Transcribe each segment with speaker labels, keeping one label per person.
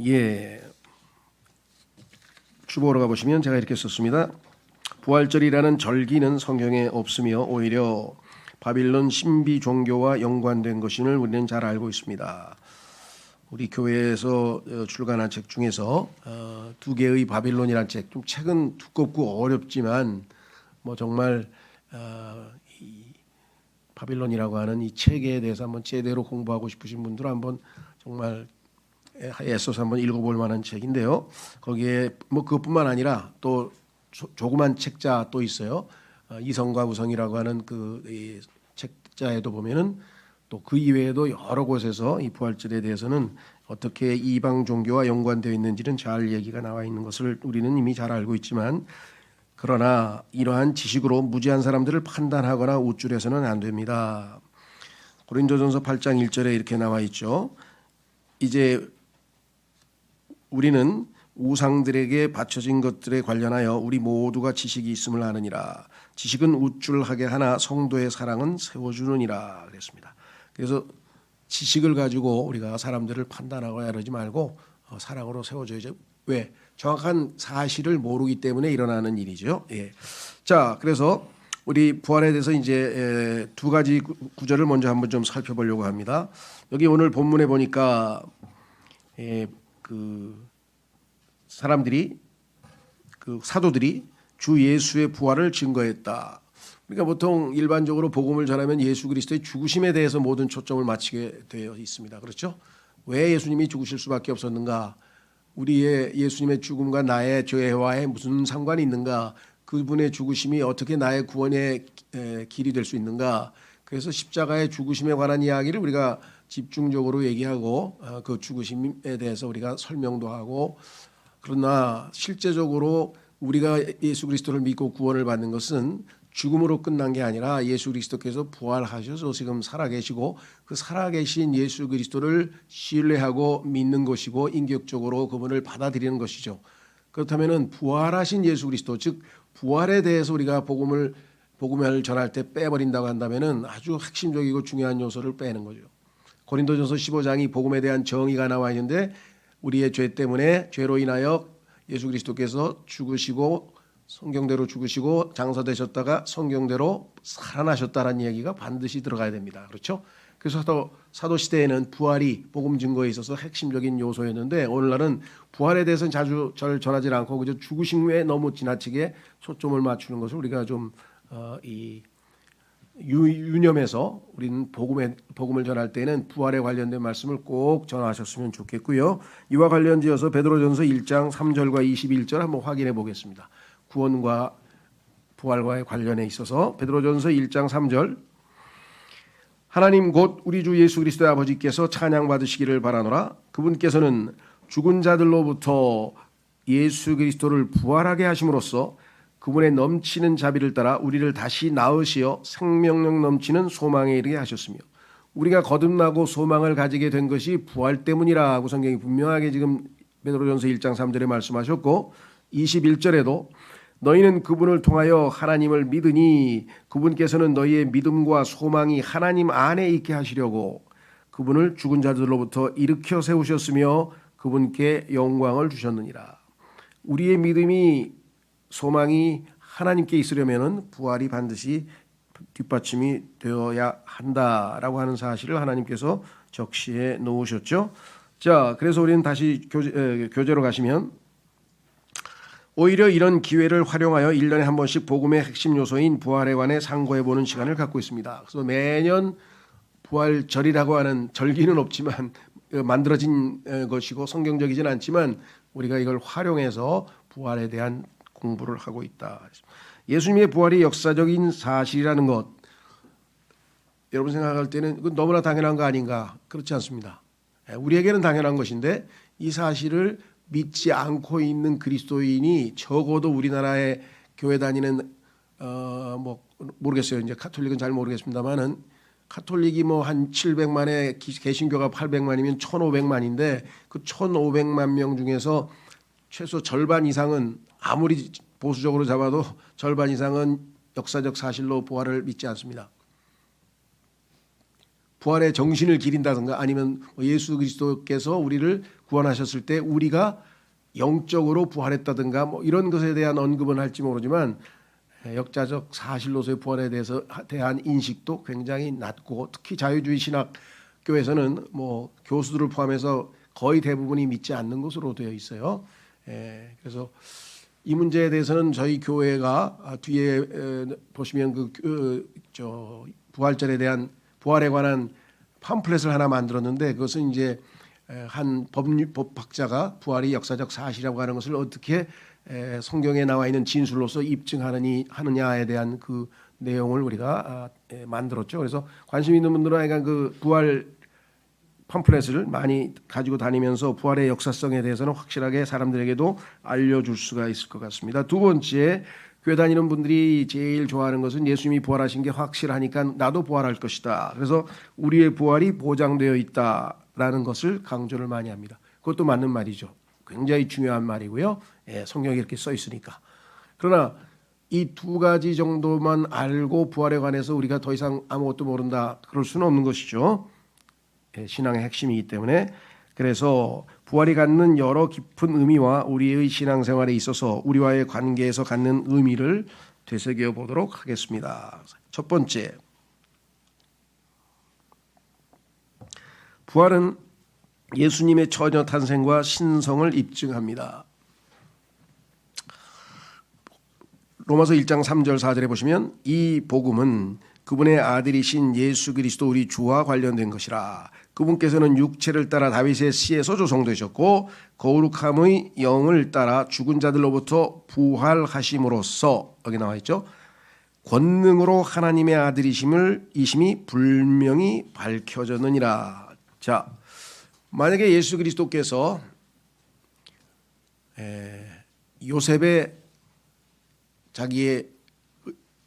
Speaker 1: 예, 주보로 가보시면 제가 이렇게 썼습니다. 부활절이라는 절기는 성경에 없으며 오히려 바빌론 신비 종교와 연관된 것임을 우리는 잘 알고 있습니다. 우리 교회에서 출간한 책 중에서 두 개의 바빌론이라는 책, 좀 책은 두껍고 어렵지만 정말 이 바빌론이라고 하는 이 책에 대해서 한번 제대로 공부하고 싶으신 분들은 한번 정말 애써서 한번 읽어볼 만한 책인데요. 거기에 그것뿐만 아니라 또 조그만 책자 또 있어요. 이성과 우성이라고 하는 그 책자에도 보면은 또 그 이외에도 여러 곳에서 이 부활절에 대해서는 어떻게 이방 종교와 연관되어 있는지는 잘 얘기가 나와 있는 것을 우리는 이미 잘 알고 있지만, 그러나 이러한 지식으로 무지한 사람들을 판단하거나 우쭐해서는 안 됩니다. 고린도전서 8장 1절에 이렇게 나와 있죠. 이제 우리는 우상들에게 바쳐진 것들에 관련하여 우리 모두가 지식이 있음을 아느니라. 지식은 우쭐하게 하나 성도의 사랑은 세워주느니라 그랬습니다. 그래서 지식을 가지고 우리가 사람들을 판단하거나 이러지 말고 사랑으로 세워줘야죠. 왜? 정확한 사실을 모르기 때문에 일어나는 일이죠. 예. 자, 그래서 우리 부활에 대해서 이제 두 가지 구절을 먼저 한번 좀 살펴보려고 합니다. 여기 오늘 본문에 보니까 그 사람들이, 그 사도들이 주 예수의 부활을 증거했다. 그러니까 보통 일반적으로 복음을 전하면 예수 그리스도의 죽으심에 대해서 모든 초점을 맞추게 되어 있습니다. 그렇죠? 왜 예수님이 죽으실 수밖에 없었는가? 우리의 예수님의 죽음과 나의 죄와의 무슨 상관이 있는가? 그분의 죽으심이 어떻게 나의 구원의 길이 될 수 있는가? 그래서 십자가의 죽으심에 관한 이야기를 우리가 집중적으로 얘기하고 그 죽으심에 대해서 우리가 설명도 하고, 그러나 실제적으로 우리가 예수 그리스도를 믿고 구원을 받는 것은 죽음으로 끝난 게 아니라 예수 그리스도께서 부활하셔서 지금 살아계시고 그 살아계신 예수 그리스도를 신뢰하고 믿는 것이고 인격적으로 그분을 받아들이는 것이죠. 그렇다면은 부활하신 예수 그리스도, 즉 부활에 대해서 우리가 복음을 전할 때 빼버린다고 한다면은 아주 핵심적이고 중요한 요소를 빼는 거죠. 고린도전서 15장이 복음에 대한 정의가 나와 있는데, 우리의 죄 때문에 죄로 인하여 예수 그리스도께서 죽으시고 성경대로 죽으시고 장사되셨다가 성경대로 살아나셨다라는 이야기가 반드시 들어가야 됩니다. 그렇죠? 그래서 사도 시대에는 부활이 복음 증거에 있어서 핵심적인 요소였는데, 오늘날은 부활에 대해서는 자주 잘 전하지 않고 그저 죽으심 외에 너무 지나치게 초점을 맞추는 것을 우리가 좀 유념해서 우리는 복음을 전할 때는 부활에 관련된 말씀을 꼭 전하셨으면 좋겠고요. 이와 관련지어서 베드로전서 1장 3절과 21절 한번 확인해 보겠습니다. 구원과 부활과의 관련에 있어서 베드로전서 1장 3절, 하나님 곧 우리 주 예수 그리스도의 아버지께서 찬양받으시기를 바라노라. 그분께서는 죽은 자들로부터 예수 그리스도를 부활하게 하심으로써 그분의 넘치는 자비를 따라 우리를 다시 낳으시어 생명력 넘치는 소망에 이르게 하셨으며, 우리가 거듭나고 소망을 가지게 된 것이 부활 때문이라고 성경이 분명하게 지금 베드로전서 1장 3절에 말씀하셨고, 21절에도 너희는 그분을 통하여 하나님을 믿으니 그분께서는 너희의 믿음과 소망이 하나님 안에 있게 하시려고 그분을 죽은 자들로부터 일으켜 세우셨으며 그분께 영광을 주셨느니라. 우리의 믿음이, 소망이 하나님께 있으려면 부활이 반드시 뒷받침이 되어야 한다라고 하는 사실을 하나님께서 적시해 놓으셨죠. 자, 그래서 우리는 다시 교재로 가시면, 오히려 이런 기회를 활용하여 1년에 한 번씩 복음의 핵심 요소인 부활에 관해 상고해보는 시간을 갖고 있습니다. 그래서 매년 부활절이라고 하는 절기는 없지만 만들어진 것이고 성경적이진 않지만 우리가 이걸 활용해서 부활에 대한 공부를 하고 있다. 예수님의 부활이 역사적인 사실이라는 것, 여러분 생각할 때는 너무나 당연한 거 아닌가? 그렇지 않습니다. 우리에게는 당연한 것인데 이 사실을 믿지 않고 있는 그리스도인이 적어도 우리나라에 교회 다니는 모르겠어요. 이제 카톨릭은 잘 모르겠습니다만은 카톨릭이 한 700만에 개신교가 800만이면 1,500만인데 그 1,500만 명 중에서 최소 절반 이상은, 아무리 보수적으로 잡아도 절반 이상은 역사적 사실로 부활을 믿지 않습니다. 부활의 정신을 기린다든가 아니면 예수 그리스도께서 우리를 구원하셨을 때 우리가 영적으로 부활했다든가 뭐 이런 것에 대한 언급은 할지 모르지만 역사적 사실로서의 부활에 대한 인식도 굉장히 낮고, 특히 자유주의 신학교에서는 뭐 교수들을 포함해서 거의 대부분이 믿지 않는 것으로 되어 있어요. 그래서 이 문제에 대해서는 저희 교회가 뒤에 보시면 부활절에 대한 부활에 관한 팜플렛을 하나 만들었는데, 그것은 이제 한 법학자가 부활이 역사적 사실이라고 하는 것을 어떻게 성경에 나와 있는 진술로서 입증하느냐에 대한 그 내용을 우리가 만들었죠. 그래서 관심 있는 분들은 약간 그 부활 팜플렛을 많이 가지고 다니면서 부활의 역사성에 대해서는 확실하게 사람들에게도 알려줄 수가 있을 것 같습니다. 두 번째, 교회 다니는 분들이 제일 좋아하는 것은 예수님이 부활하신 게 확실하니까 나도 부활할 것이다. 그래서 우리의 부활이 보장되어 있다라는 것을 강조를 많이 합니다. 그것도 맞는 말이죠. 굉장히 중요한 말이고요. 성경에 이렇게 써 있으니까. 그러나 이 두 가지 정도만 알고 부활에 관해서 우리가 더 이상 아무것도 모른다, 그럴 수는 없는 것이죠. 신앙의 핵심이기 때문에. 그래서 부활이 갖는 여러 깊은 의미와 우리의 신앙생활에 있어서 우리와의 관계에서 갖는 의미를 되새겨 보도록 하겠습니다. 첫 번째, 부활은 예수님의 처녀 탄생과 신성을 입증합니다. 로마서 1장 3절 4절에 보시면 이 복음은 그분의 아들이신 예수 그리스도 우리 주와 관련된 것이라. 그분께서는 육체를 따라 다윗의 씨에서 조성되셨고 거룩함의 영을 따라 죽은 자들로부터 부활하심으로써, 여기 나와 있죠, 권능으로 하나님의 아들이심을 이심이 분명히 밝혀졌느니라. 자, 만약에 예수 그리스도께서 요셉의 자기의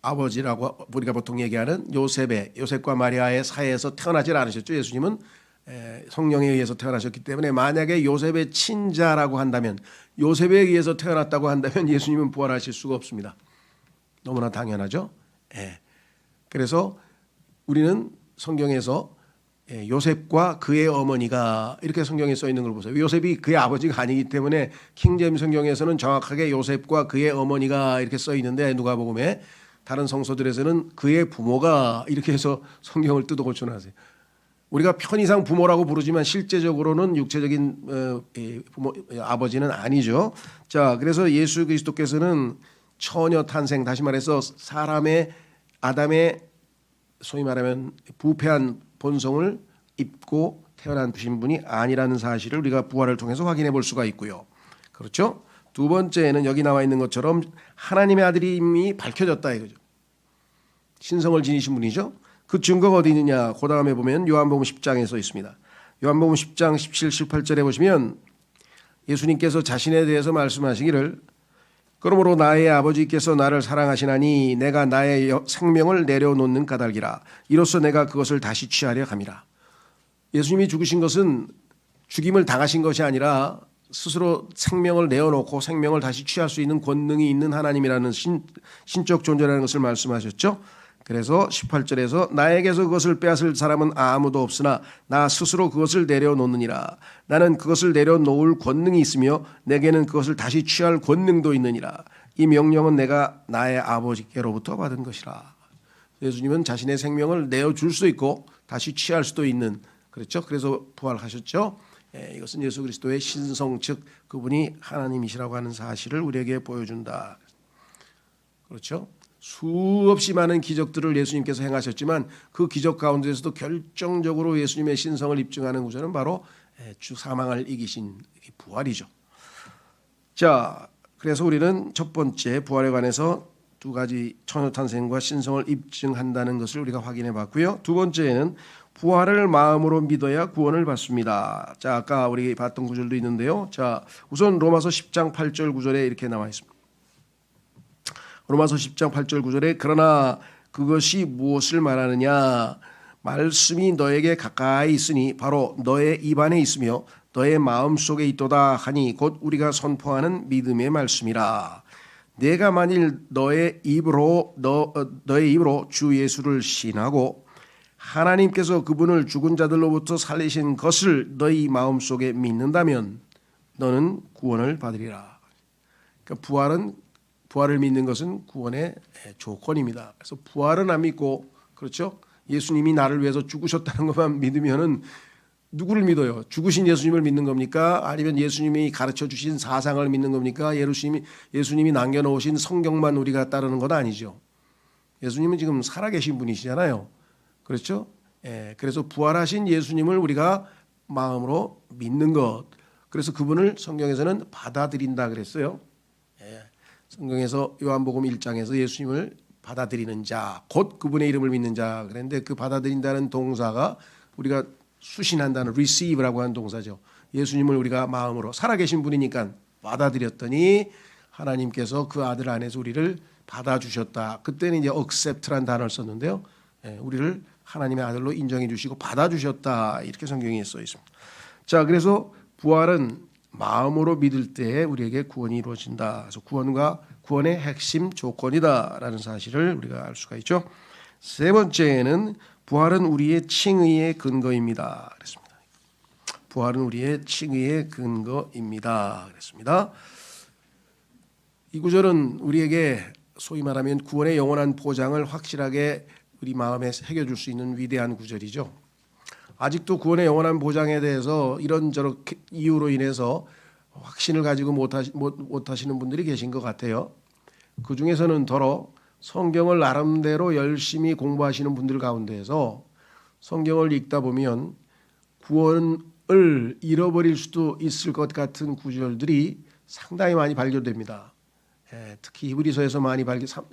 Speaker 1: 아버지라고 우리가 보통 얘기하는 요셉과 마리아의 사이에서 태어나질 않으셨죠. 예수님은 성령에 의해서 태어나셨기 때문에 만약에 요셉의 친자라고 한다면, 요셉에 의해서 태어났다고 한다면 예수님은 부활하실 수가 없습니다. 너무나 당연하죠. 그래서 우리는 성경에서 요셉과 그의 어머니가 이렇게 성경에 써 있는 걸 보세요. 요셉이 그의 아버지가 아니기 때문에 킹제임스 성경에서는 정확하게 요셉과 그의 어머니가 이렇게 써 있는데, 누가복음에 다른 성서들에서는 그의 부모가 이렇게 해서 성경을 뜯어 고쳐놨어요. 우리가 편의상 부모라고 부르지만 실제적으로는 육체적인 부모, 아버지는 아니죠. 자, 그래서 예수 그리스도께서는 처녀 탄생, 다시 말해서 사람의 아담의 소위 말하면 부패한 본성을 입고 태어나신 분이 아니라는 사실을 우리가 부활을 통해서 확인해 볼 수가 있고요. 그렇죠? 두 번째는 여기 나와 있는 것처럼 하나님의 아들이 이미 밝혀졌다 이거죠. 신성을 지니신 분이죠. 그 증거가 어디 있느냐? 그 다음에 보면 요한복음 10장에 써 있습니다. 요한복음 10장 17, 18절에 보시면 예수님께서 자신에 대해서 말씀하시기를, 그러므로 나의 아버지께서 나를 사랑하시나니 내가 나의 생명을 내려놓는 까닭이라. 이로써 내가 그것을 다시 취하려 함이라. 예수님이 죽으신 것은 죽임을 당하신 것이 아니라 스스로 생명을 내어놓고 생명을 다시 취할 수 있는 권능이 있는 하나님이라는 신적 존재라는 것을 말씀하셨죠. 그래서 18절에서 나에게서 그것을 빼앗을 사람은 아무도 없으나 나 스스로 그것을 내려놓느니라. 나는 그것을 내려놓을 권능이 있으며 내게는 그것을 다시 취할 권능도 있느니라. 이 명령은 내가 나의 아버지께로부터 받은 것이라. 예수님은 자신의 생명을 내어줄 수도 있고 다시 취할 수도 있는, 그렇죠? 그래서 부활하셨죠. 이것은 예수 그리스도의 신성, 즉 그분이 하나님이시라고 하는 사실을 우리에게 보여준다. 그렇죠? 수없이 많은 기적들을 예수님께서 행하셨지만 그 기적 가운데서도 결정적으로 예수님의 신성을 입증하는 구절은 바로 주 사망을 이기신 부활이죠. 자, 그래서 우리는 첫 번째 부활에 관해서 두 가지 처녀 탄생과 신성을 입증한다는 것을 우리가 확인해 봤고요. 두 번째는 부활을 마음으로 믿어야 구원을 받습니다. 자, 아까 우리 봤던 구절도 있는데요. 자, 우선 로마서 10장 8절 9절에 이렇게 나와 있습니다. 로마서 10장 8절 9절에 그러나 그것이 무엇을 말하느냐? 말씀이 너에게 가까이 있으니 바로 너의 입안에 있으며 너의 마음속에 있도다 하니 곧 우리가 선포하는 믿음의 말씀이라. 내가 만일 너의 입으로 주 예수를 시인하고 하나님께서 그분을 죽은 자들로부터 살리신 것을 너희 마음속에 믿는다면 너는 구원을 받으리라. 그러니까 부활을 믿는 것은 구원의 조건입니다. 그래서 부활은 안 믿고, 그렇죠? 예수님이 나를 위해서 죽으셨다는 것만 믿으면은 누구를 믿어요? 죽으신 예수님을 믿는 겁니까? 아니면 예수님이 가르쳐 주신 사상을 믿는 겁니까? 예수님이 남겨놓으신 성경만 우리가 따르는 건 아니죠. 예수님은 지금 살아계신 분이시잖아요. 그렇죠? 그래서 부활하신 예수님을 우리가 마음으로 믿는 것. 그래서 그분을 성경에서는 받아들인다 그랬어요. 성경에서 요한복음 1장에서 예수님을 받아들이는 자, 곧 그분의 이름을 믿는 자 그랬는데 그 받아들인다는 동사가 우리가 수신한다는 receive라고 하는 동사죠. 예수님을 우리가 마음으로 살아계신 분이니까 받아들였더니 하나님께서 그 아들 안에서 우리를 받아주셨다. 그때는 이제 accept란 단어를 썼는데요. 우리를 하나님의 아들로 인정해 주시고 받아주셨다. 이렇게 성경에 써 있습니다. 자, 그래서 부활은 마음으로 믿을 때 우리에게 구원이 이루어진다. 그래서 구원의 핵심 조건이다라는 사실을 우리가 알 수가 있죠. 세 번째는 부활은 우리의 칭의의 근거입니다. 그랬습니다. 부활은 우리의 칭의의 근거입니다. 그랬습니다. 이 구절은 우리에게 소위 말하면 구원의 영원한 보장을 확실하게 우리 마음에 새겨줄 수 있는 위대한 구절이죠. 아직도 구원의 영원한 보장에 대해서 이런저런 이유로 인해서 확신을 가지고 못하시는 분들이 계신 것 같아요. 그 중에서는 더러 성경을 나름대로 열심히 공부하시는 분들 가운데에서 성경을 읽다 보면 구원을 잃어버릴 수도 있을 것 같은 구절들이 상당히 많이 발견됩니다. 특히 히브리서에서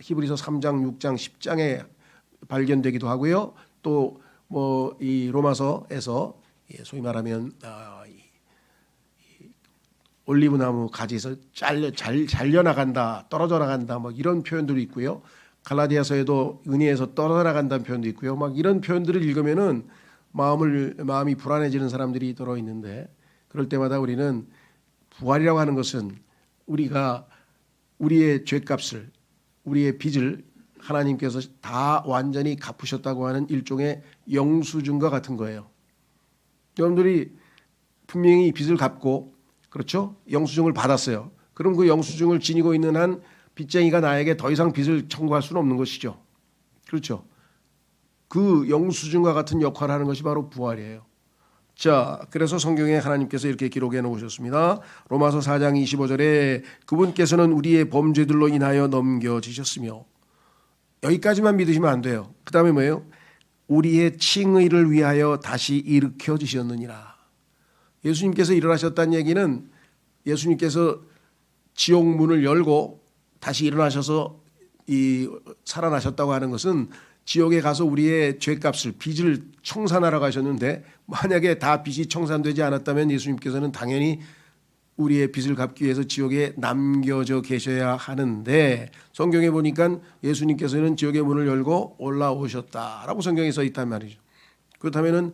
Speaker 1: 히브리서 3장, 6장, 10장에 발견되기도 하고요. 또 이 로마서에서 소위 말하면 올리브 나무 가지에서 잘려 나간다, 떨어져 나간다, 이런 표현들이 있고요. 갈라디아서에도 은혜에서 떨어져 나간다는 표현도 있고요. 이런 표현들을 읽으면은 마음이 불안해지는 사람들이 들어 있는데, 그럴 때마다 우리는 부활이라고 하는 것은 우리가 우리의 죄값을, 우리의 빚을 하나님께서 다 완전히 갚으셨다고 하는 일종의 영수증과 같은 거예요. 여러분들이 분명히 빚을 갚고, 그렇죠? 영수증을 받았어요. 그럼 그 영수증을 지니고 있는 한 빚쟁이가 나에게 더 이상 빚을 청구할 수는 없는 것이죠. 그렇죠? 그 영수증과 같은 역할을 하는 것이 바로 부활이에요. 자, 그래서 성경에 하나님께서 이렇게 기록해 놓으셨습니다. 로마서 4장 25절에 그분께서는 우리의 범죄들로 인하여 넘겨지셨으며, 여기까지만 믿으시면 안 돼요. 그 다음에 뭐예요? 우리의 칭의를 위하여 다시 일으켜지셨느니라. 예수님께서 일어나셨다는 얘기는 예수님께서 지옥 문을 열고 다시 일어나셔서 살아나셨다고 하는 것은 지옥에 가서 우리의 죄값을, 빚을 청산하러 가셨는데, 만약에 다 빚이 청산되지 않았다면 예수님께서는 당연히 우리의 빚을 갚기 위해서 지옥에 남겨져 계셔야 하는데, 성경에 보니까 예수님께서는 지옥의 문을 열고 올라오셨다라고 성경에 써 있단 말이죠. 그렇다면은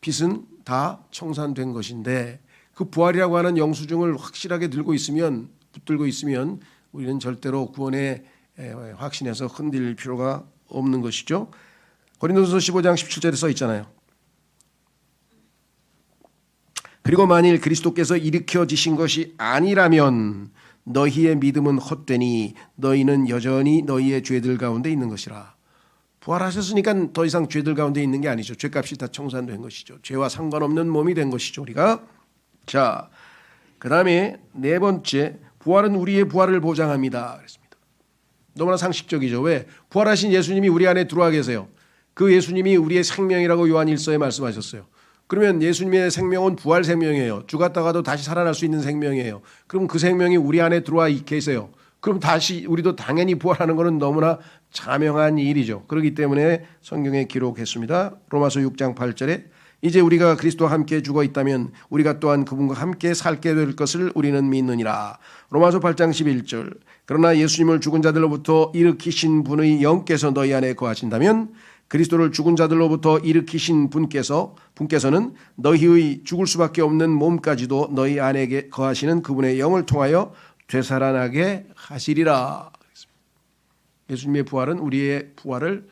Speaker 1: 빚은 다 청산된 것인데, 그 부활이라고 하는 영수증을 확실하게 붙들고 있으면 우리는 절대로 구원의 확신에서 흔들릴 필요가 없는 것이죠. 고린도전서 15장 17절에 써 있잖아요. 그리고 만일 그리스도께서 일으켜지신 것이 아니라면 너희의 믿음은 헛되니 너희는 여전히 너희의 죄들 가운데 있는 것이라. 부활하셨으니까 더 이상 죄들 가운데 있는 게 아니죠. 죄값이 다 청산된 것이죠. 죄와 상관없는 몸이 된 것이죠, 우리가. 자, 그 다음에 네 번째, 부활은 우리의 부활을 보장합니다. 그랬습니다. 너무나 상식적이죠. 왜? 부활하신 예수님이 우리 안에 들어와 계세요. 그 예수님이 우리의 생명이라고 요한 1서에 말씀하셨어요. 그러면 예수님의 생명은 부활 생명이에요. 죽었다가도 다시 살아날 수 있는 생명이에요. 그럼 그 생명이 우리 안에 들어와 계세요. 그럼 다시 우리도 당연히 부활하는 것은 너무나 자명한 일이죠. 그렇기 때문에 성경에 기록했습니다. 로마서 6장 8절에 이제 우리가 그리스도와 함께 죽어 있다면 우리가 또한 그분과 함께 살게 될 것을 우리는 믿느니라. 로마서 8장 11절 그러나 예수님을 죽은 자들로부터 일으키신 분의 영께서 너희 안에 거하신다면 그리스도를 죽은 자들로부터 일으키신 분께서는 너희의 죽을 수밖에 없는 몸까지도 너희 안에 거하시는 그분의 영을 통하여 되살아나게 하시리라. 예수님의 부활은 우리의 부활을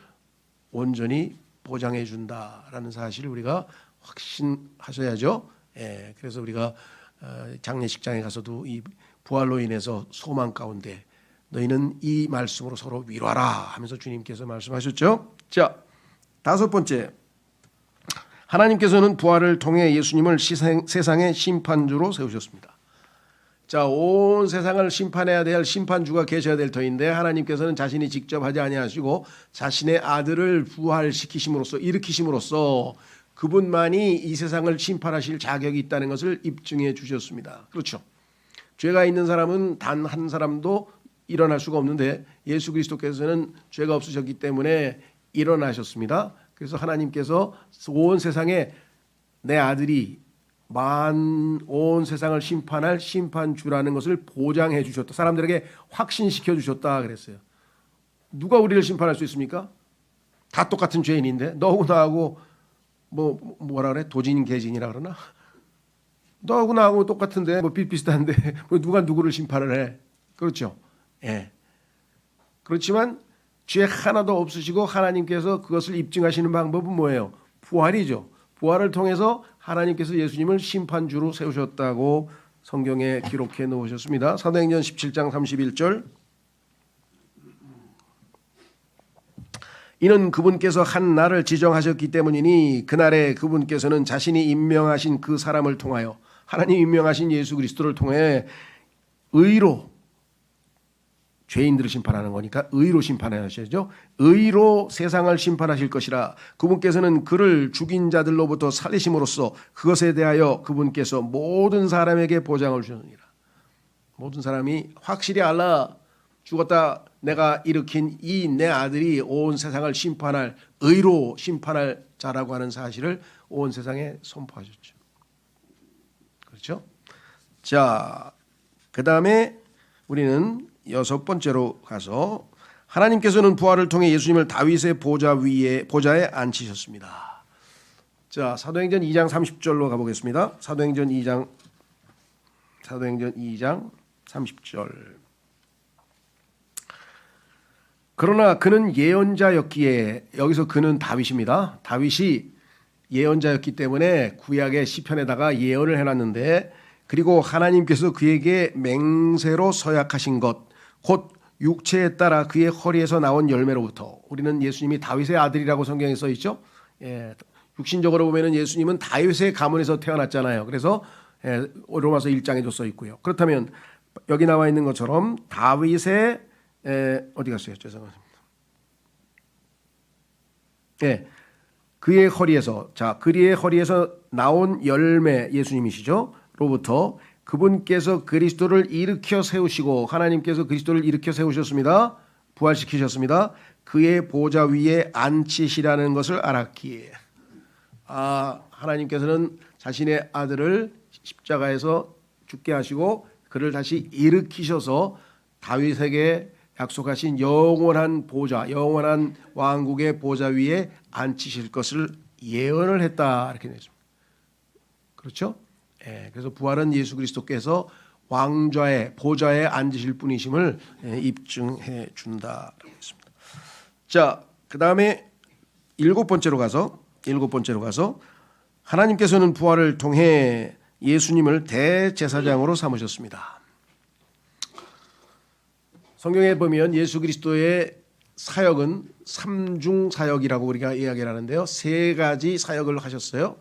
Speaker 1: 온전히 보장해 준다라는 사실을 우리가 확신하셔야죠. 예, 그래서 우리가 장례식장에 가서도 이 부활로 인해서 소망 가운데 너희는 이 말씀으로 서로 위로하라 하면서 주님께서 말씀하셨죠. 자, 다섯 번째, 하나님께서는 부활을 통해 예수님을 세상의 심판주로 세우셨습니다. 자, 온 세상을 심판해야 될 심판주가 계셔야 될 터인데 하나님께서는 자신이 직접 하지 아니하시고 자신의 아들을 부활시키심으로써 일으키심으로써 그분만이 이 세상을 심판하실 자격이 있다는 것을 입증해 주셨습니다. 그렇죠. 죄가 있는 사람은 단 한 사람도 일어날 수가 없는데 예수 그리스도께서는 죄가 없으셨기 때문에 일어나셨습니다. 그래서 하나님께서 온 세상에 내 아들이 온 세상을 심판할 심판주라는 것을 보장해 주셨다. 사람들에게 확신시켜 주셨다 그랬어요. 누가 우리를 심판할 수 있습니까? 다 똑같은 죄인인데 너하고 나하고 뭐라 그래? 도진 개진이라 그러나? 너하고 나하고 똑같은데 비슷비슷한데 누가 누구를 심판을 해? 그렇죠. 예. 그렇지만 죄 하나도 없으시고 하나님께서 그것을 입증하시는 방법은 뭐예요? 부활이죠. 부활을 통해서 하나님께서 예수님을 심판주로 세우셨다고 성경에 기록해 놓으셨습니다. 사도행전 17장 31절. 이는 그분께서 한 날을 지정하셨기 때문이니 그날에 그분께서는 자신이 임명하신 그 사람을 통하여 하나님 임명하신 예수 그리스도를 통해 의로 죄인들을 심판하는 거니까 의로 심판하셔야죠. 의로 세상을 심판하실 것이라. 그분께서는 그를 죽인 자들로부터 살리심으로써 그것에 대하여 그분께서 모든 사람에게 보장을 주느니라. 모든 사람이 확실히 알라. 죽었다 내가 일으킨 이 내 아들이 온 세상을 심판할 의로 심판할 자라고 하는 사실을 온 세상에 선포하셨죠. 그렇죠? 자, 그 다음에 우리는 여섯 번째로 가서 하나님께서는 부활을 통해 예수님을 다윗의 보좌에 앉히셨습니다. 자, 사도행전 2장 30절로 가보겠습니다. 사도행전 2장 30절. 그러나 그는 예언자였기에, 여기서 그는 다윗입니다. 다윗이 예언자였기 때문에 구약의 시편에다가 예언을 해놨는데, 그리고 하나님께서 그에게 맹세로 서약하신 것, 곧 육체에 따라 그의 허리에서 나온 열매로부터. 우리는 예수님이 다윗의 아들이라고 성경에 써 있죠. 예, 육신적으로 보면은 예수님은 다윗의 가문에서 태어났잖아요. 그래서 로마서 1장에도 써 있고요. 그렇다면 여기 나와 있는 것처럼 다윗의 어디 갔어요? 죄송합니다. 예, 그의 허리에서, 자, 그의 허리에서 나온 열매, 예수님이시죠. 로부터 그분께서 그리스도를 일으켜 세우시고, 하나님께서 그리스도를 일으켜 세우셨습니다. 부활시키셨습니다. 그의 보좌 위에 앉히시라는 것을 알았기에, 하나님께서는 자신의 아들을 십자가에서 죽게 하시고 그를 다시 일으키셔서 다윗에게 약속하신 영원한 보좌, 영원한 왕국의 보좌 위에 앉히실 것을 예언을 했다, 이렇게 되어 있습니다. 그렇죠? 예, 그래서 부활은 예수 그리스도께서 왕좌의 보좌에 앉으실 분이심을 입증해 준다라고 했습니다. 자, 그 다음에 일곱 번째로 가서 하나님께서는 부활을 통해 예수님을 대제사장으로 삼으셨습니다. 성경에 보면 예수 그리스도의 사역은 삼중 사역이라고 우리가 이야기를 하는데요. 세 가지 사역을 하셨어요.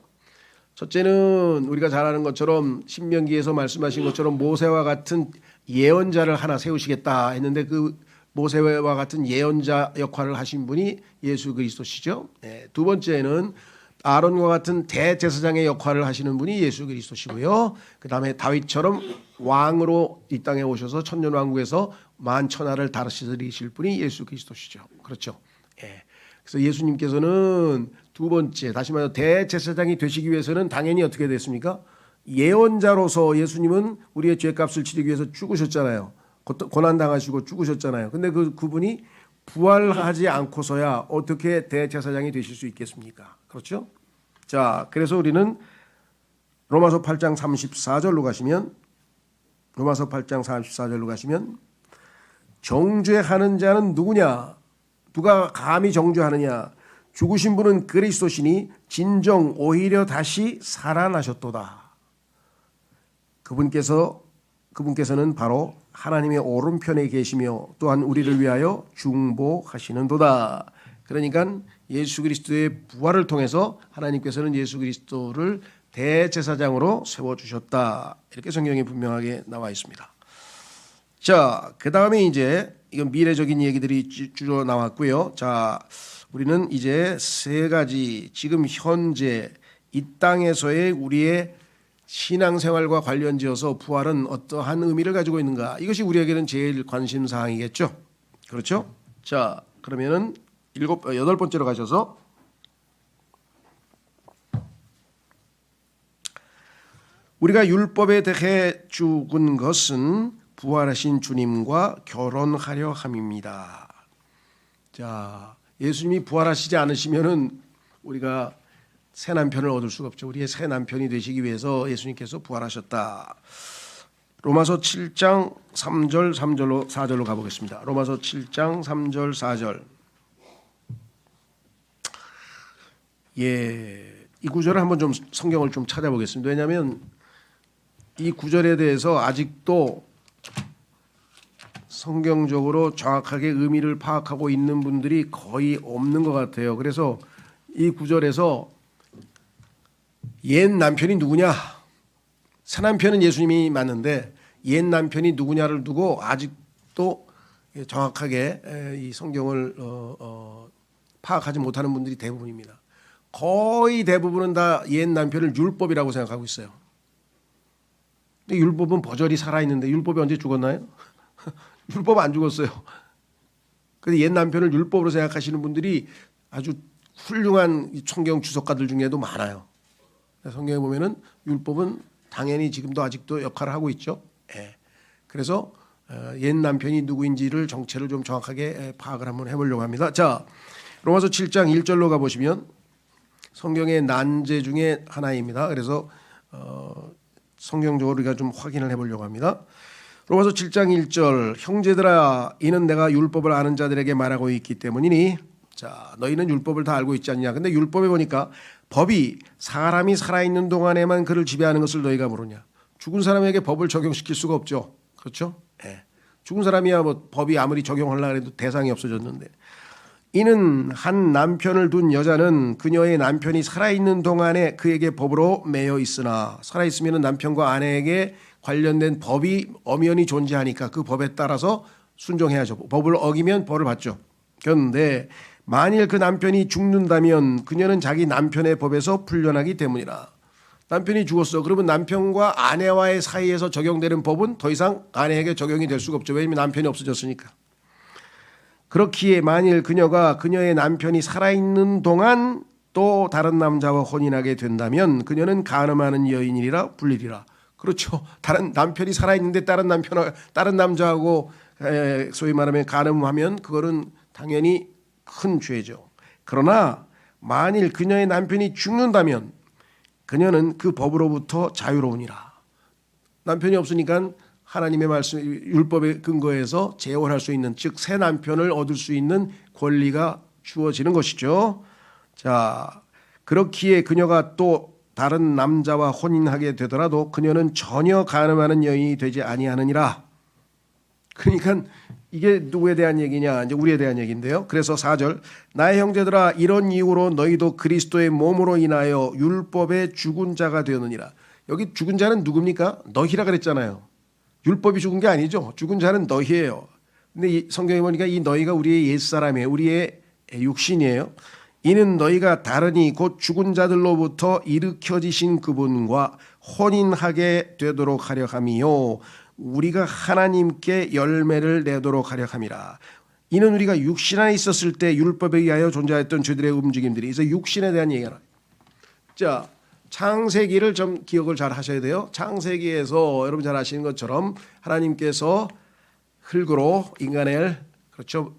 Speaker 1: 첫째는 우리가 잘 아는 것처럼 신명기에서 말씀하신 것처럼 모세와 같은 예언자를 하나 세우시겠다 했는데 그 모세와 같은 예언자 역할을 하신 분이 예수 그리스도시죠. 네, 두 번째는 아론과 같은 대제사장의 역할을 하시는 분이 예수 그리스도시고요. 그 다음에 다윗처럼 왕으로 이 땅에 오셔서 천년왕국에서 만천하를 다스리실 분이 예수 그리스도시죠. 그렇죠. 예. 그래서 예수님께서는 두 번째, 다시 말해서 대제사장이 되시기 위해서는 당연히 어떻게 됐습니까? 예언자로서 예수님은 우리의 죄값을 치르기 위해서 죽으셨잖아요. 고난당하시고 죽으셨잖아요. 근데 그분이 부활하지 않고서야 어떻게 대제사장이 되실 수 있겠습니까? 그렇죠? 자, 그래서 우리는 로마서 8장 34절로 가시면 정죄하는 자는 누구냐? 누가 감히 정죄하느냐? 죽으신 분은 그리스도시니 진정 오히려 다시 살아나셨도다. 그분께서는 바로 하나님의 오른편에 계시며 또한 우리를 위하여 중보하시는도다. 그러니까 예수 그리스도의 부활을 통해서 하나님께서는 예수 그리스도를 대제사장으로 세워주셨다. 이렇게 성경에 분명하게 나와 있습니다. 자, 그 다음에 이제 이건 미래적인 얘기들이 주로 나왔고요. 자, 우리는 이제 세 가지 지금 현재 이 땅에서의 우리의 신앙생활과 관련지어서 부활은 어떠한 의미를 가지고 있는가, 이것이 우리에게는 제일 관심 사항이겠죠. 그렇죠? 자, 그러면은 여덟 번째로 가셔서 우리가 율법에 대해 죽은 것은 부활하신 주님과 결혼하려 함입니다. 자, 예수님이 부활하시지 않으시면은 우리가 새 남편을 얻을 수가 없죠. 우리의 새 남편이 되시기 위해서 예수님께서 부활하셨다. 로마서 7장 3절 4절로 가보겠습니다. 로마서 7장 3절 4절. 예, 이 구절을 한번 좀 성경을 좀 찾아보겠습니다. 왜냐하면 이 구절에 대해서 아직도 성경적으로 정확하게 의미를 파악하고 있는 분들이 거의 없는 것 같아요. 그래서 이 구절에서 옛 남편이 누구냐, 새 남편은 예수님이 맞는데 옛 남편이 누구냐를 두고 아직도 정확하게 이 성경을 파악하지 못하는 분들이 대부분입니다. 거의 대부분은 다 옛 남편을 율법이라고 생각하고 있어요. 근데 율법은 버젓이 살아있는데 율법이 언제 죽었나요? 율법 안 죽었어요. 그런데 옛 남편을 율법으로 생각하시는 분들이 아주 훌륭한 성경 주석가들 중에도 많아요. 성경에 보면은 율법은 당연히 지금도 아직도 역할을 하고 있죠. 예. 그래서 옛 남편이 누구인지를 정체를 좀 정확하게 파악을 한번 해보려고 합니다. 자, 로마서 7장 1절로 가보시면 성경의 난제 중에 하나입니다. 그래서 성경적으로 우리가 좀 확인을 해보려고 합니다. 로마서 7장 1절, 형제들아 이는 내가 율법을 아는 자들에게 말하고 있기 때문이니, 자, 너희는 율법을 다 알고 있지 않냐. 근데 율법에 보니까 법이 사람이 살아있는 동안에만 그를 지배하는 것을 너희가 모르냐. 죽은 사람에게 법을 적용시킬 수가 없죠. 그렇죠? 예. 죽은 사람이야 뭐 법이 아무리 적용하려고 해도 대상이 없어졌는데, 이는 한 남편을 둔 여자는 그녀의 남편이 살아있는 동안에 그에게 법으로 매여 있으나, 살아있으면 남편과 아내에게 관련된 법이 엄연히 존재하니까 그 법에 따라서 순종해야죠. 법을 어기면 벌을 받죠. 그런데 만일 그 남편이 죽는다면 그녀는 자기 남편의 법에서 풀려나기 때문이라. 남편이 죽었어. 그러면 남편과 아내와의 사이에서 적용되는 법은 더 이상 아내에게 적용이 될 수가 없죠. 왜냐하면 남편이 없어졌으니까. 그렇기에 만일 그녀가 그녀의 남편이 살아있는 동안 또 다른 남자와 혼인하게 된다면 그녀는 간음하는 여인이라 불리리라. 그렇죠. 다른 남편이 살아있는데 다른 남자하고 소위 말하면 간음하면 그거는 당연히 큰 죄죠. 그러나 만일 그녀의 남편이 죽는다면 그녀는 그 법으로부터 자유로우니라. 남편이 없으니까 하나님의 말씀, 율법의 근거에서 재혼할 수 있는, 즉 새 남편을 얻을 수 있는 권리가 주어지는 것이죠. 자, 그렇기에 그녀가 또 다른 남자와 혼인하게 되더라도 그녀는 전혀 간음하는 여인이 되지 아니하느니라. 그러니까 이게 누구에 대한 얘기냐? 이제 우리에 대한 얘기인데요. 그래서 4절, 나의 형제들아 이런 이유로 너희도 그리스도의 몸으로 인하여 율법의 죽은 자가 되었느니라. 여기 죽은 자는 누굽니까? 너희라 그랬잖아요. 율법이 죽은 게 아니죠. 죽은 자는 너희예요. 근데 이 성경에 보니까 이 너희가 우리의 옛사람이에요. 우리의 육신이에요. 이는 너희가 다르니 곧 죽은 자들로부터 일으켜지신 그분과 혼인하게 되도록 하려 함이요 우리가 하나님께 열매를 내도록 하려 함이라. 이는 우리가 육신 안에 있었을 때 율법에 의하여 존재했던 죄들의 움직임들이, 그래서 육신에 대한 얘기가. 자, 창세기를 좀 기억을 잘 하셔야 돼요. 창세기에서 여러분 잘 아시는 것처럼 하나님께서 흙으로 인간을, 그렇죠,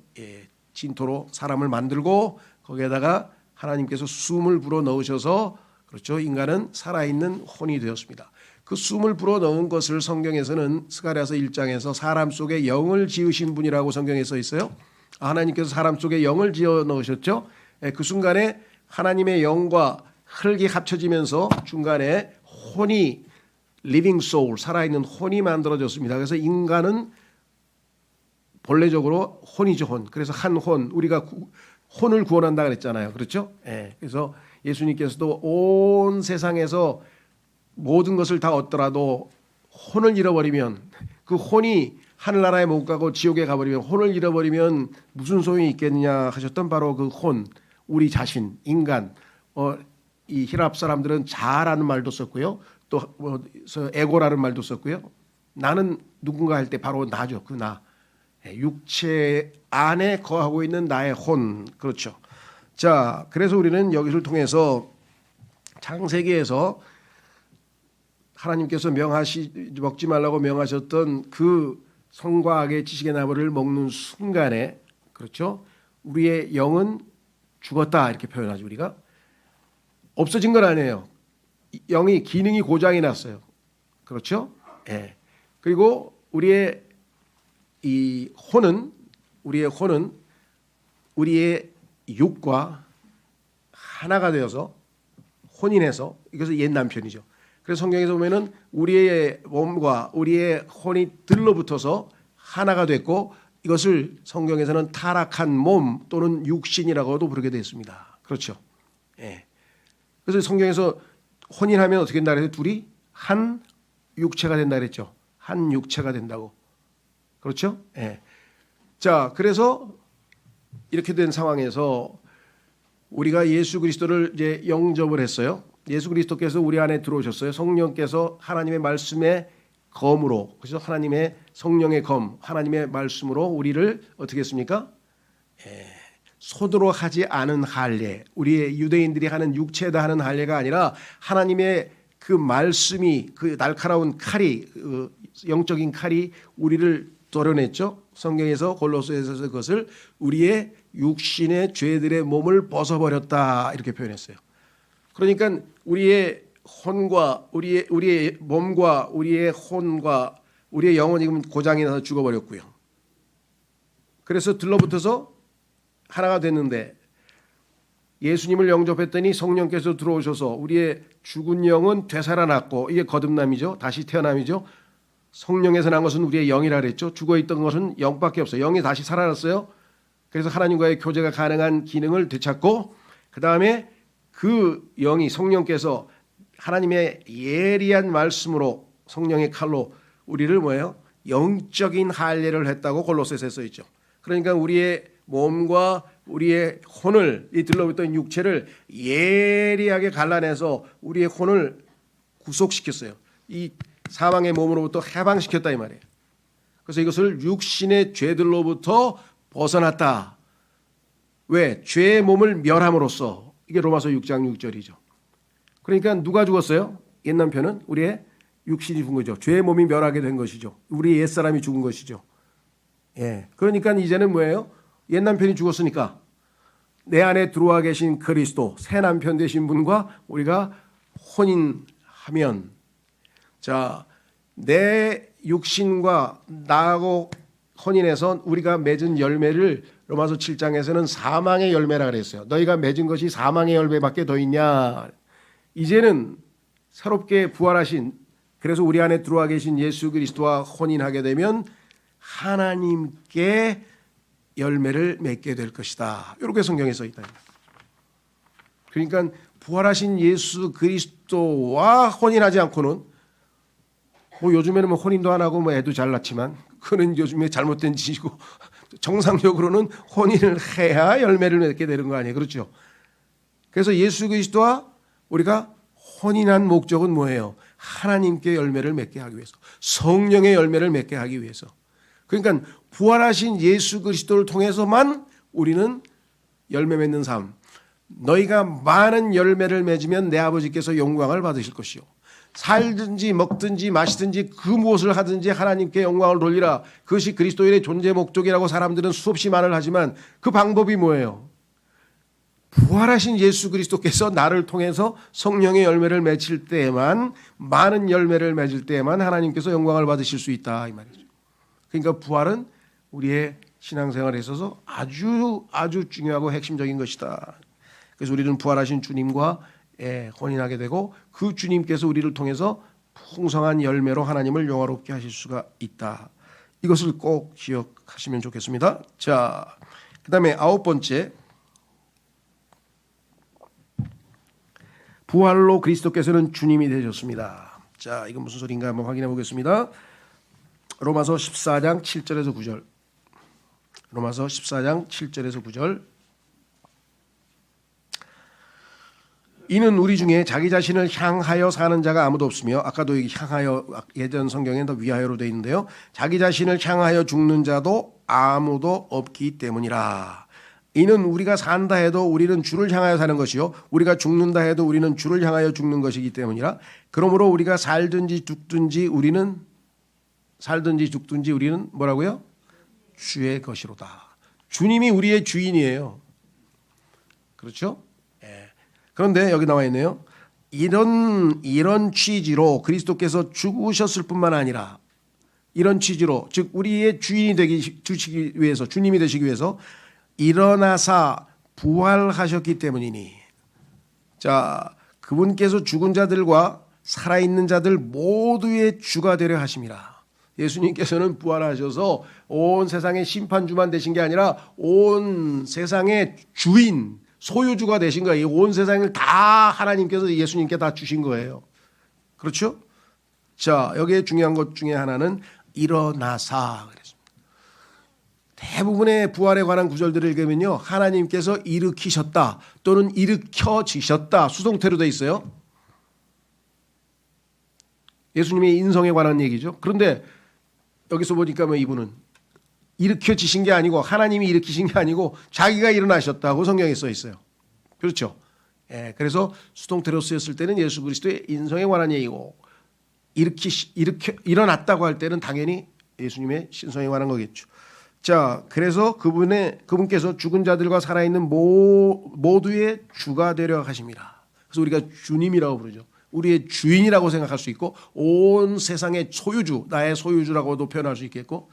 Speaker 1: 진토로 사람을 만들고 거기에다가 하나님께서 숨을 불어 넣으셔서, 그렇죠, 인간은 살아있는 혼이 되었습니다. 그 숨을 불어 넣은 것을 성경에서는 스가랴서 1장에서 사람 속에 영을 지으신 분이라고 성경에 써 있어요. 하나님께서 사람 속에 영을 지어 넣으셨죠. 그 순간에 하나님의 영과 흙이 합쳐지면서 중간에 혼이 living soul, 살아있는 혼이 만들어졌습니다. 그래서 인간은 본래적으로 혼이죠, 혼. 그래서 한 혼, 우리가 혼을 구원한다 그랬잖아요. 그렇죠? 예. 그래서 예수님께서도 온 세상에서 모든 것을 다 얻더라도 혼을 잃어버리면 그 혼이 하늘나라에 못 가고 지옥에 가버리면 혼을 잃어버리면 무슨 소용이 있겠느냐 하셨던 바로 그 혼, 우리 자신, 인간. 이 히랍 사람들은 자라는 말도 썼고요. 또 에고라는 말도 썼고요. 나는 누군가 할 때 바로 나죠. 그 나. 육체 안에 거하고 있는 나의 혼. 그렇죠. 자, 그래서 우리는 여기를 통해서 창세기에서 하나님께서 먹지 말라고 명하셨던 그 선과 악의 지식의 나무를 먹는 순간에, 그렇죠, 우리의 영은 죽었다 이렇게 표현하죠. 우리가 없어진 건 아니에요. 영이 기능이 고장이 났어요. 그렇죠? 예. 그리고 우리의 혼은 우리의 육과 하나가 되어서 혼인해서, 이것은 옛 남편이죠. 그래서 성경에서 보면은 우리의 몸과 우리의 혼이 들러붙어서 하나가 됐고, 이것을 성경에서는 타락한 몸 또는 육신이라고도 부르게 되어 있습니다. 그렇죠? 예. 그래서 성경에서 혼인하면 어떻게 된다 그래서 둘이 한 육체가 된다 그랬죠. 한 육체가 된다고. 그렇죠? 예. 자, 그래서 이렇게 된 상황에서 우리가 예수 그리스도를 이제 영접을 했어요. 예수 그리스도께서 우리 안에 들어오셨어요. 성령께서 하나님의 말씀의 검으로, 그래서 하나님의 성령의 검, 하나님의 말씀으로 우리를 어떻게 했습니까? 손으로 하지 않은 할례, 우리의 유대인들이 하는 육체에다 하는 할례가 아니라 하나님의 그 말씀이, 그 날카로운 칼이, 영적인 칼이 우리를 도려냈죠. 성경에서 골로새서에서 그것을 우리의 육신의 죄들의 몸을 벗어버렸다 이렇게 표현했어요. 그러니까 우리의 혼과 우리의 몸과 우리의 혼과 우리의 영혼이 지금 고장이 나서 죽어버렸고요. 그래서 들러붙어서 하나가 됐는데 예수님을 영접했더니 성령께서 들어오셔서 우리의 죽은 영은 되살아났고, 이게 거듭남이죠. 다시 태어남이죠. 성령에서 난 것은 우리의 영이라 그랬죠. 죽어있던 것은 영밖에 없어요. 영이 다시 살아났어요. 그래서 하나님과의 교제가 가능한 기능을 되찾고, 그 다음에 그 영이, 성령께서 하나님의 예리한 말씀으로, 성령의 칼로 우리를 뭐예요? 영적인 할례를 했다고 골로새서에 써 있죠. 그러니까 우리의 몸과 우리의 혼을, 이 들러붙던 육체를 예리하게 갈라내서 우리의 혼을 구속시켰어요. 이 사망의 몸으로부터 해방시켰다 이 말이에요. 그래서 이것을 육신의 죄들로부터 벗어났다. 왜? 죄의 몸을 멸함으로써. 이게 로마서 6장 6절이죠. 그러니까 누가 죽었어요? 옛 남편은 우리의 육신이 죽은 거죠. 죄의 몸이 멸하게 된 것이죠. 우리의 옛사람이 죽은 것이죠. 예. 그러니까 이제는 뭐예요? 옛 남편이 죽었으니까 내 안에 들어와 계신 그리스도, 새 남편 되신 분과 우리가 혼인하면, 자, 내 육신과 나하고 혼인해서 우리가 맺은 열매를 로마서 7장에서는 사망의 열매라 그랬어요. 너희가 맺은 것이 사망의 열매밖에 더 있냐. 이제는 새롭게 부활하신, 그래서 우리 안에 들어와 계신 예수 그리스도와 혼인하게 되면 하나님께 열매를 맺게 될 것이다. 이렇게 성경에 써 있다. 그러니까 부활하신 예수 그리스도와 혼인하지 않고는, 뭐 요즘에는 뭐 혼인도 안 하고 뭐 애도 잘 낳지만 그는 요즘에 잘못된 짓이고, 정상적으로는 혼인을 해야 열매를 맺게 되는 거 아니에요. 그렇죠? 그래서 예수 그리스도와 우리가 혼인한 목적은 뭐예요? 하나님께 열매를 맺게 하기 위해서, 성령의 열매를 맺게 하기 위해서. 그러니까 부활하신 예수 그리스도를 통해서만 우리는 열매 맺는 삶. 너희가 많은 열매를 맺으면 내 아버지께서 영광을 받으실 것이요. 살든지 먹든지 마시든지 그 무엇을 하든지 하나님께 영광을 돌리라. 그것이 그리스도인의 존재 목적이라고 사람들은 수없이 말을 하지만 그 방법이 뭐예요? 부활하신 예수 그리스도께서 나를 통해서 성령의 열매를 맺을 때에만, 많은 열매를 맺을 때에만 하나님께서 영광을 받으실 수 있다 이 말이죠. 그러니까 부활은 우리의 신앙생활에 있어서 아주 중요하고 핵심적인 것이다. 그래서 우리는 부활하신 주님과 혼인하게 되고 그 주님께서 우리를 통해서 풍성한 열매로 하나님을 영화롭게 하실 수가 있다. 이것을 꼭 기억하시면 좋겠습니다. 자, 그다음에 9번째, 부활로 그리스도께서는 주님이 되셨습니다. 자, 이건 무슨 소리인가 한번 확인해 보겠습니다. 로마서 14장 7절에서 9절. 로마서 14장 7절에서 9절. 이는 우리 중에 자기 자신을 향하여 사는 자가 아무도 없으며, 아까도 여기 향하여, 예전 성경에는 더 위하여로 되어 있는데요, 자기 자신을 향하여 죽는 자도 아무도 없기 때문이라. 이는 우리가 산다 해도 우리는 주를 향하여 사는 것이요 우리가 죽는다 해도 우리는 주를 향하여 죽는 것이기 때문이라. 그러므로 우리가 살든지 죽든지 우리는 뭐라고요? 주의 것이로다. 주님이 우리의 주인이에요. 그렇죠? 그런데 여기 나와 있네요. 이런 취지로 그리스도께서 죽으셨을 뿐만 아니라, 이런 취지로, 즉 우리의 주인이 되시기 위해서, 주님이 되시기 위해서 일어나사 부활하셨기 때문이니. 자, 그분께서 죽은 자들과 살아있는 자들 모두의 주가 되려 하심이라. 예수님께서는 부활하셔서 온 세상의 심판주만 되신 게 아니라 온 세상의 주인, 소유주가 되신 거예요. 온 세상을 다 하나님께서 예수님께 다 주신 거예요. 그렇죠? 자, 여기에 중요한 것 중에 하나는 일어나사 그랬습니다. 대부분의 부활에 관한 구절들을 읽으면요, 하나님께서 일으키셨다 또는 일으켜지셨다 수동태로 되어 있어요. 예수님의 인성에 관한 얘기죠. 그런데 여기서 보니까 이분은 일으켜지신 게 아니고 하나님이 일으키신 게 아니고 자기가 일어나셨다고 성경에 써 있어요. 그렇죠? 그래서 수동태로 쓰였을 때는 예수 그리스도의 인성에 관한 얘기고, 일어났다고 할 때는 당연히 예수님의 신성에 관한 거겠죠. 자, 그래서 그분께서 죽은 자들과 살아있는 모두의 주가 되려 하십니다. 그래서 우리가 주님이라고 부르죠. 우리의 주인이라고 생각할 수 있고, 온 세상의 소유주, 나의 소유주라고도 표현할 수 있겠고,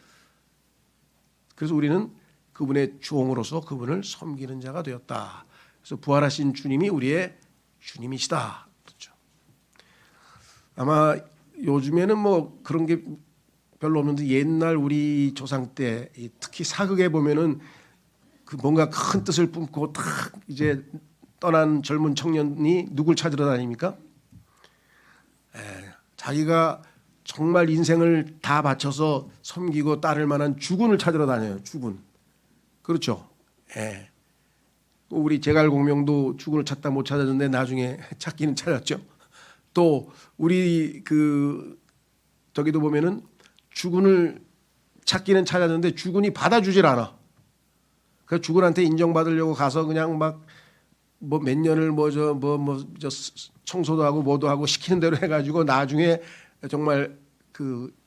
Speaker 1: 그래서 우리는 그분의 종으로서 그분을 섬기는 자가 되었다. 그래서 부활하신 주님이 우리의 주님이시다. 그렇죠. 아마 요즘에는 그런 게 별로 없는데, 옛날 우리 조상 때 특히 사극에 보면은 그 뭔가 큰 뜻을 뿜고 딱 이제 떠난 젊은 청년이 누굴 찾으러 다닙니까? 자기가 정말 인생을 다 바쳐서 섬기고 따를 만한 주군을 찾으러 다녀요. 주군. 그렇죠. 우리 제갈공명도 주군을 찾다 못 찾았는데 나중에 찾기는 찾았죠. 또 우리 저기도 보면은 주군을 찾기는 찾았는데 주군이 받아주질 않아. 그 주군한테 인정받으려고 가서 그냥 몇 년을 청소도 하고 뭐도 하고 시키는 대로 해가지고 나중에 정말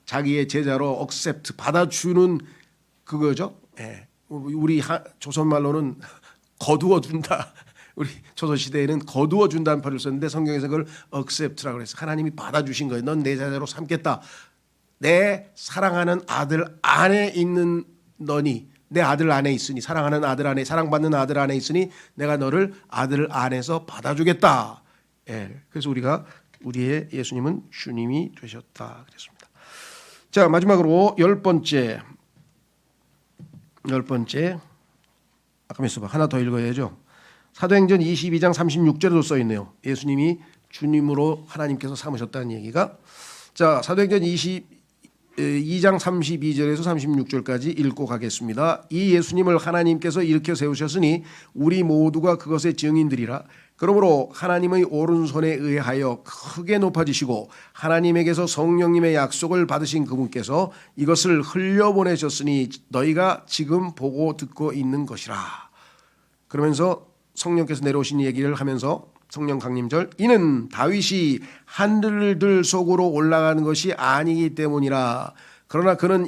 Speaker 1: 자기의 제자로 억셉트 받아주는 그거죠. 우리 조선 말로는 거두어 준다. 우리 조선 시대에는 거두어 준다는 표현을 썼는데 성경에서 그걸 억셉트라고 그래서 하나님이 받아주신 거예요. 넌 내 제자로 삼겠다. 내 사랑하는 아들 안에 있는 너니, 내 아들 안에 있으니, 사랑하는 아들 안에, 사랑받는 아들 안에 있으니 내가 너를 아들 안에서 받아주겠다. 그래서 우리의 예수님은 주님이 되셨다 그랬습니다. 자, 마지막으로 열 번째 아까 하나 더 읽어야죠. 사도행전 22장 36절에도 써 있네요. 예수님이 주님으로 하나님께서 삼으셨다는 얘기가. 자, 사도행전 2장 32절에서 36절까지 읽고 가겠습니다. 이 예수님을 하나님께서 일으켜 세우셨으니 우리 모두가 그것의 증인들이라. 그러므로 하나님의 오른손에 의하여 크게 높아지시고 하나님에게서 성령님의 약속을 받으신 그분께서 이것을 흘려보내셨으니 너희가 지금 보고 듣고 있는 것이라. 그러면서 성령께서 내려오신 얘기를 하면서 성령 강림절, 이는 다윗이 하늘들 속으로 올라가는 것이 아니기 때문이라. 그러나 그는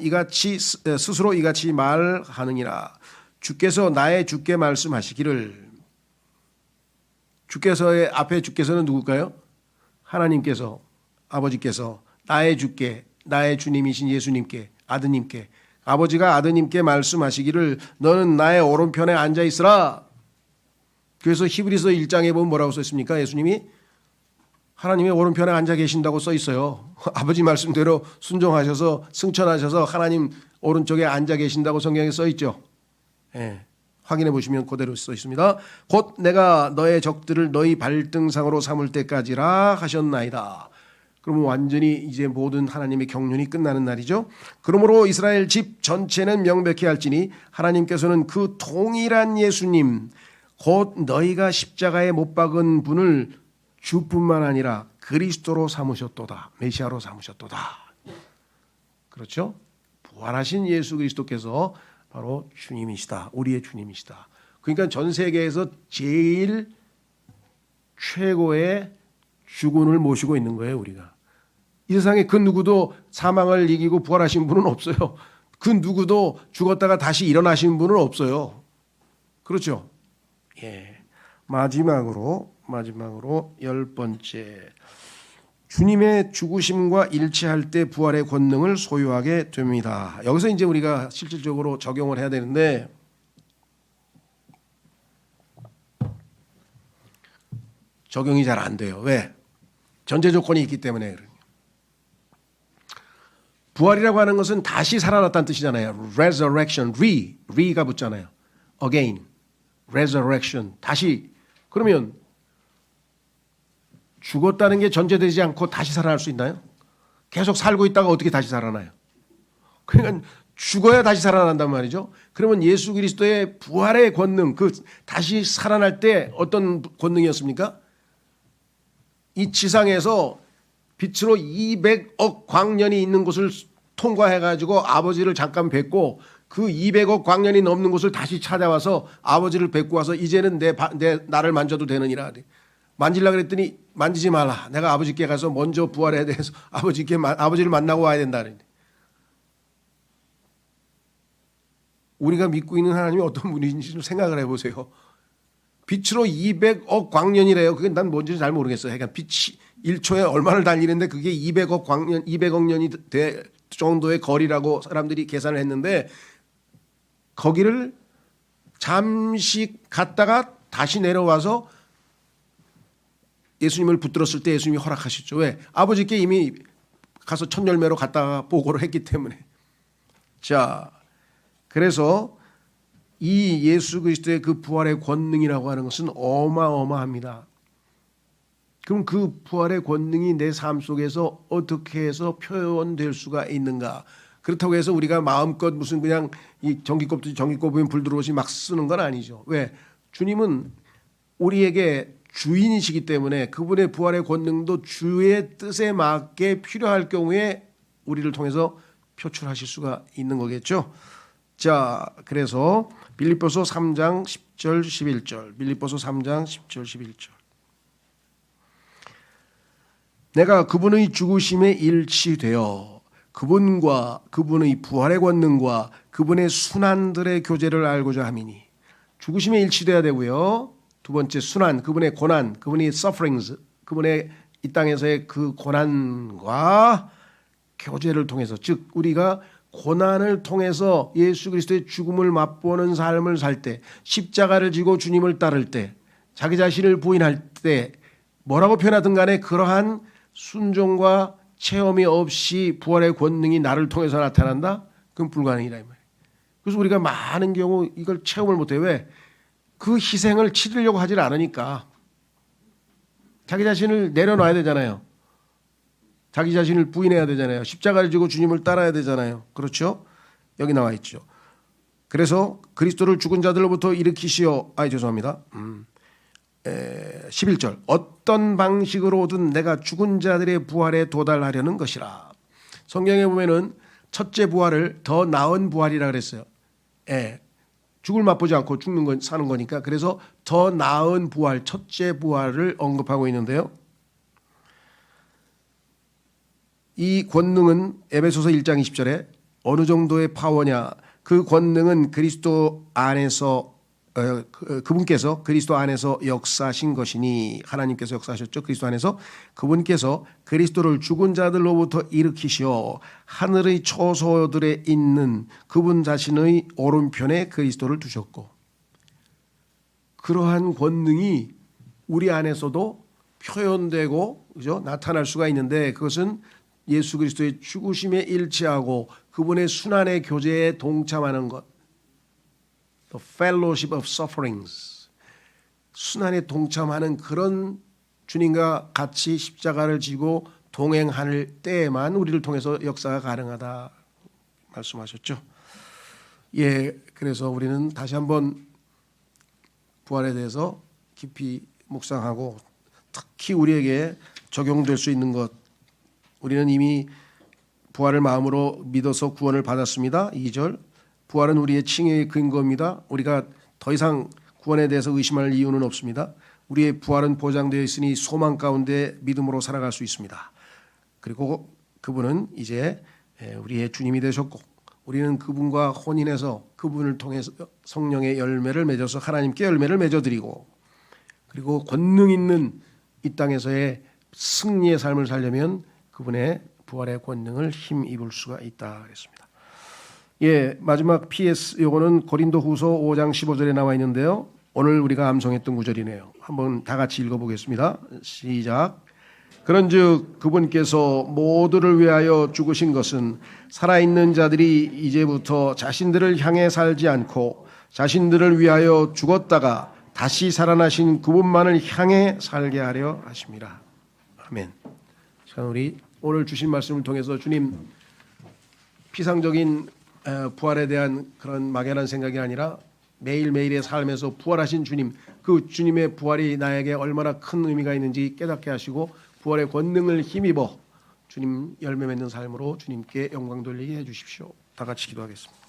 Speaker 1: 스스로 이같이 말하느니라. 주께서 나의 주께 말씀하시기를. 주께서의 앞에 주께서는 누굴까요? 하나님께서, 아버지께서 나의 주께, 나의 주님이신 예수님께, 아드님께, 아버지가 아드님께 말씀하시기를 너는 나의 오른편에 앉아 있으라. 그래서 히브리서 1장에 보면 뭐라고 써 있습니까? 예수님이 하나님의 오른편에 앉아 계신다고 써 있어요. 아버지 말씀대로 순종하셔서 승천하셔서 하나님 오른쪽에 앉아 계신다고 성경에 써 있죠. 예, 확인해 보시면 그대로 써 있습니다. 곧 내가 너의 적들을 너희 발등상으로 삼을 때까지라 하셨나이다. 그러면 완전히 이제 모든 하나님의 경륜이 끝나는 날이죠. 그러므로 이스라엘 집 전체는 명백히 할지니 하나님께서는 그 동일한 예수님 곧 너희가 십자가에 못 박은 분을 주뿐만 아니라 그리스도로 삼으셨도다. 메시아로 삼으셨도다. 그렇죠? 부활하신 예수 그리스도께서 바로 주님이시다. 우리의 주님이시다. 그러니까 전 세계에서 제일 최고의 주군을 모시고 있는 거예요, 우리가. 이 세상에 그 누구도 사망을 이기고 부활하신 분은 없어요. 그 누구도 죽었다가 다시 일어나신 분은 없어요. 그렇죠? 예. 마지막으로 10번째. 주님의 죽으심과 일치할 때 부활의 권능을 소유하게 됩니다. 여기서 이제 우리가 실질적으로 적용을 해야 되는데 적용이 잘 안 돼요. 왜? 전제 조건이 있기 때문에. 부활이라고 하는 것은 다시 살아났다는 뜻이잖아요. resurrection, re가 붙잖아요. again, resurrection, 다시. 그러면 죽었다는 게 전제되지 않고 다시 살아날 수 있나요? 계속 살고 있다가 어떻게 다시 살아나요? 그러니까 죽어야 다시 살아난단 말이죠. 그러면 예수 그리스도의 부활의 권능, 그 다시 살아날 때 어떤 권능이었습니까? 이 지상에서 빛으로 200억 광년이 있는 곳을 통과해가지고 아버지를 잠깐 뵙고 그 200억 광년이 넘는 곳을 다시 찾아와서 아버지를 뵙고 와서 이제는 나를 만져도 되느니라. 만지려고 그랬더니 만지지 말라. 내가 아버지께 가서 먼저 부활해야 돼서 아버지를 만나고 와야 된다. 우리가 믿고 있는 하나님이 어떤 분인지 생각을 해보세요. 빛으로 200억 광년이래요. 그게 난 뭔지 잘 모르겠어요. 그러니까 빛이 1초에 얼마를 달리는데 그게 200억 광년, 200억 년이 될 정도의 거리라고 사람들이 계산을 했는데 거기를 잠시 갔다가 다시 내려와서 예수님을 붙들었을 때 예수님이 허락하셨죠. 왜? 아버지께 이미 가서 첫 열매로 갔다가 보고를 했기 때문에. 자, 그래서 이 예수 그리스도의 그 부활의 권능이라고 하는 것은 어마어마합니다. 그럼 그 부활의 권능이 내 삶 속에서 어떻게 해서 표현될 수가 있는가? 그렇다고 해서 우리가 마음껏 무슨 그냥 이 전기꼽으면 불 들어오시 막 쓰는 건 아니죠. 왜? 주님은 우리에게 주인이시기 때문에 그분의 부활의 권능도 주의 뜻에 맞게 필요할 경우에 우리를 통해서 표출하실 수가 있는 거겠죠. 자, 그래서 빌립보서 3장 10절 11절. 빌립보서 3장 10절 11절. 내가 그분의 죽으심에 일치되어 그분과 그분의 부활의 권능과 그분의 순환들의 교제를 알고자 함이니. 죽으심에 일치돼야 되고요. 두 번째 순환, 그분의 고난, 그분의 sufferings, 그분의 이 땅에서의 그 고난과 교제를 통해서, 즉 우리가 고난을 통해서 예수 그리스도의 죽음을 맛보는 삶을 살 때, 십자가를 지고 주님을 따를 때, 자기 자신을 부인할 때 뭐라고 표현하든 간에 그러한 순종과 체험이 없이 부활의 권능이 나를 통해서 나타난다? 그건 불가능이다 이 말이에요. 그래서 우리가 많은 경우 이걸 체험을 못해요. 왜? 그 희생을 치르려고 하질 않으니까. 자기 자신을 내려놔야 되잖아요. 자기 자신을 부인해야 되잖아요. 십자가를 지고 주님을 따라야 되잖아요. 그렇죠? 여기 나와 있죠. 그래서 그리스도를 죽은 자들로부터 일으키시어 11절 어떤 방식으로든 내가 죽은 자들의 부활에 도달하려는 것이라. 성경에 보면은 첫째 부활을 더 나은 부활이라 그랬어요. 예. 죽을 맛보지 않고 죽는 건 사는 거니까. 그래서 더 나은 부활, 첫째 부활을 언급하고 있는데요. 이 권능은 에베소서 1장 20절에 어느 정도의 파워냐? 그 권능은 그리스도 안에서 그분께서 그리스도 안에서 역사하신 것이니. 하나님께서 역사하셨죠. 그리스도 안에서 그분께서 그리스도를 죽은 자들로부터 일으키시어 하늘의 초소들에 있는 그분 자신의 오른편에 그리스도를 두셨고. 그러한 권능이 우리 안에서도 표현되고 그죠? 나타날 수가 있는데 그것은 예수 그리스도의 죽으심에 일치하고 그분의 순환의 교제에 동참하는 것. The fellowship of sufferings. 순환에 동참하는 그런 주님과 같이 십자가를 지고 동행할 때에만 우리를 통해서 역사가 가능하다 말씀하셨죠. 예, 그래서 우리는 다시 한번 부활에 대해서 깊이 묵상하고 특히 우리에게 적용될 수 있는 것, 우리는 이미 부활을 마음으로 믿어서 구원을 받았습니다. 2절, 부활은 우리의 칭의의 근거입니다. 우리가 더 이상 구원에 대해서 의심할 이유는 없습니다. 우리의 부활은 보장되어 있으니 소망 가운데 믿음으로 살아갈 수 있습니다. 그리고 그분은 이제 우리의 주님이 되셨고 우리는 그분과 혼인해서 그분을 통해서 성령의 열매를 맺어서 하나님께 열매를 맺어드리고 그리고 권능 있는 이 땅에서의 승리의 삶을 살려면 그분의 부활의 권능을 힘입을 수가 있다 그랬습니다. 예, 마지막 PS 요거는 고린도후서 5장 15절에 나와 있는데요. 오늘 우리가 암송했던 구절이네요. 한번 다 같이 읽어보겠습니다. 시작. 그런즉 그분께서 모두를 위하여 죽으신 것은 살아있는 자들이 이제부터 자신들을 향해 살지 않고 자신들을 위하여 죽었다가 다시 살아나신 그분만을 향해 살게 하려 하심이라. 아멘. 자, 우리 오늘 주신 말씀을 통해서 주님 피상적인 부활에 대한 그런 막연한 생각이 아니라 매일매일의 삶에서 부활하신 주님, 그 주님의 부활이 나에게 얼마나 큰 의미가 있는지 깨닫게 하시고 부활의 권능을 힘입어 주님 열매 맺는 삶으로 주님께 영광 돌리게 해주십시오. 다 같이 기도하겠습니다.